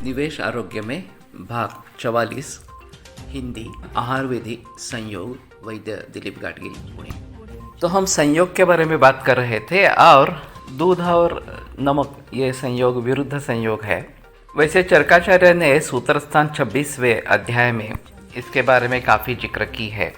निवेश आरोग्य में भाग 44 हिंदी आहार विधि संयोग वैद्य दिलीप गाडगिल पुणे। तो हम संयोग के बारे में बात कर रहे थे और दूध और नमक ये संयोग विरुद्ध संयोग है। वैसे चरकाचार्य ने सूत्रस्थान 26वें अध्याय में इसके बारे में काफ़ी जिक्र की है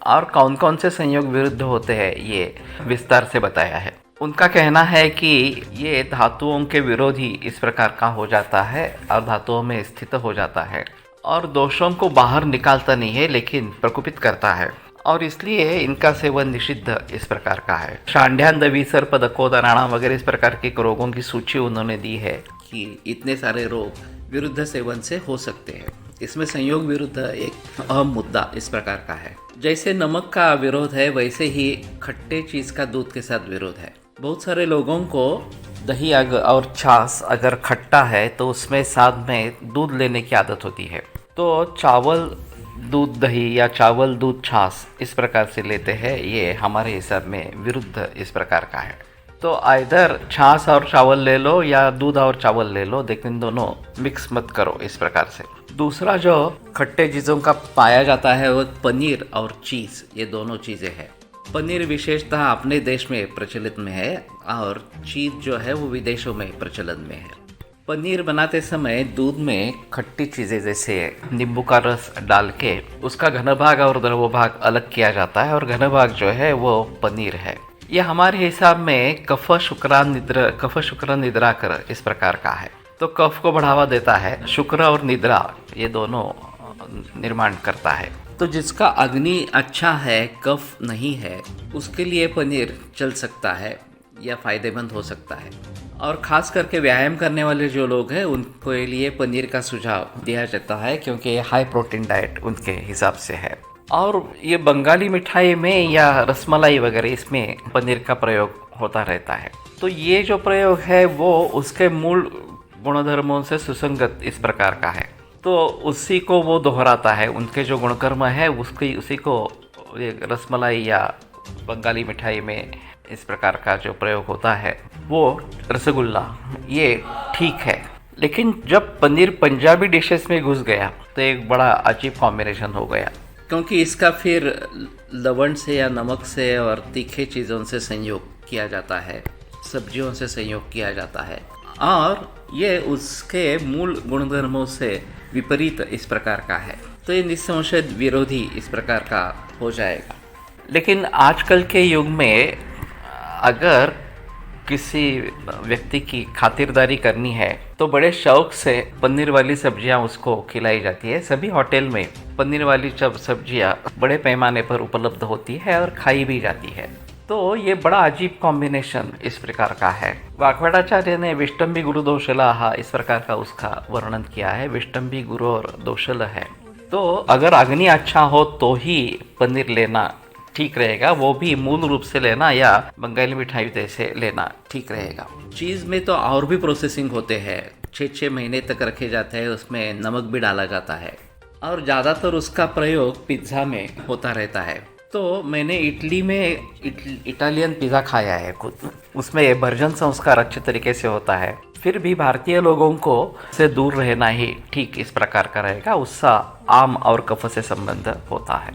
और कौन कौन से संयोग विरुद्ध होते हैं ये विस्तार से बताया है। उनका कहना है कि ये धातुओं के विरोधी इस प्रकार का हो जाता है और धातुओं में स्थित हो जाता है और दोषों को बाहर निकालता नहीं है लेकिन प्रकोपित करता है और इसलिए इनका सेवन निषिद्ध इस प्रकार का है। शांड्यान दवी सर्प दकोदराणा वगैरह इस प्रकार के रोगों की सूची उन्होंने दी है कि इतने सारे रोग विरुद्ध सेवन से हो सकते हैं। इसमें संयोग विरुद्ध एक अहम मुद्दा इस प्रकार का है। जैसे नमक का विरोध है वैसे ही खट्टे चीज़ का दूध के साथ विरोध है। बहुत सारे लोगों को दही और छाछ अगर खट्टा है तो उसमें साथ में दूध लेने की आदत होती है, तो चावल दूध दही या चावल दूध छाछ इस प्रकार से लेते हैं। ये हमारे हिसाब में विरुद्ध इस प्रकार का है। तो आइदर छाछ और चावल ले लो या दूध और चावल ले लो, लेकिन दोनों मिक्स मत करो इस प्रकार से। दूसरा जो खट्टे चीज़ों का पाया जाता है वो पनीर और चीज़, ये दोनों चीज़ें हैं। पनीर विशेषतः अपने देश में प्रचलित में है और चीज़ जो है वो विदेशों में प्रचलन में है। पनीर बनाते समय दूध में खट्टी चीज़ें जैसे नींबू का रस डाल के उसका घन भाग और द्रव भाग अलग किया जाता है और घन भाग जो है वो पनीर है। यह हमारे हिसाब में कफ शुक्र निद्रा कर इस प्रकार का है। तो कफ को बढ़ावा देता है, शुक्र और निद्रा ये दोनों निर्माण करता है। तो जिसका अग्नि अच्छा है कफ नहीं है उसके लिए पनीर चल सकता है या फायदेमंद हो सकता है। और ख़ास करके व्यायाम करने वाले जो लोग हैं उनके लिए पनीर का सुझाव दिया जाता है क्योंकि ये हाई प्रोटीन डाइट उनके हिसाब से है। और ये बंगाली मिठाई में या रसमलाई वगैरह इसमें पनीर का प्रयोग होता रहता है। तो ये जो प्रयोग है वो उसके मूल गुणधर्मों से सुसंगत इस प्रकार का है, तो उसी को वो दोहराता है। उनके जो गुणकर्म है उसी को ये रसमलाई या बंगाली मिठाई में इस प्रकार का जो प्रयोग होता है वो रसगुल्ला ये ठीक है। लेकिन जब पनीर पंजाबी डिशेस में घुस गया तो एक बड़ा अजीब कॉम्बिनेशन हो गया, क्योंकि इसका फिर लवण से या नमक से और तीखे चीज़ों से संयोग किया जाता है, सब्जियों से संयोग किया जाता है और ये उसके मूल गुणधर्मों से विपरीत इस प्रकार का है। तो ये निस्संशय विरोधी इस प्रकार का हो जाएगा। लेकिन आजकल के युग में अगर किसी व्यक्ति की खातिरदारी करनी है तो बड़े शौक से पनीर वाली सब्जियां उसको खिलाई जाती है। सभी होटल में पनीर वाली सब्जियां बड़े पैमाने पर उपलब्ध होती है और खाई भी जाती है। तो ये बड़ा अजीब कॉम्बिनेशन इस प्रकार का है। वाग्भटाचार्य ने विष्टम्भी गुरु दोषला इस प्रकार का उसका वर्णन किया है। विष्टम्भी गुरु और दोषल है, तो अगर अग्नि अच्छा हो तो ही पनीर लेना ठीक रहेगा, वो भी मूल रूप से लेना या बंगाली मिठाई जैसे लेना ठीक रहेगा। चीज़ में तो और भी प्रोसेसिंग होते हैं, 6 महीने तक रखे जाते हैं, उसमें नमक भी डाला जाता है और ज़्यादातर उसका प्रयोग पिज़्ज़ा में होता रहता है। तो मैंने इटली में इटालियन पिज़्ज़ा खाया है खुद, उसमें भर्जन संस्कार अच्छे तरीके से होता है। फिर भी भारतीय लोगों को से दूर रहना ही ठीक इस प्रकार का रहेगा, उसका आम और कफ से संबंध होता है।